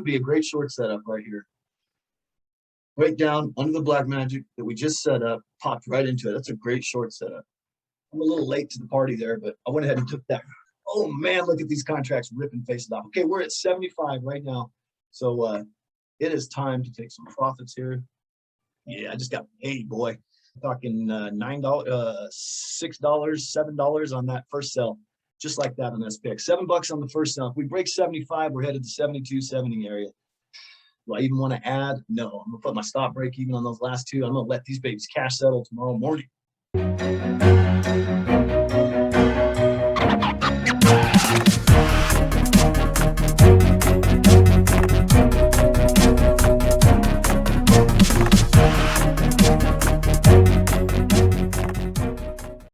be a great short setup right here. Right down under the black magic that we just set up, popped right into it. That's a great short setup. I'm a little late to the party there, but I went ahead and took that. Oh man, look at these contracts ripping faces off. Okay, we're at 75 right now. So it is time to take some profits here. Yeah, I just got paid, boy. I'm talking $9, $6, $7 on that first sell. Just like that on SPX. $7 on the first sell. If we break 75, we're headed to 72, 70 area. Do I even want to add? No, I'm gonna put my stop break even on those last two. I'm gonna let these babies cash settle tomorrow morning.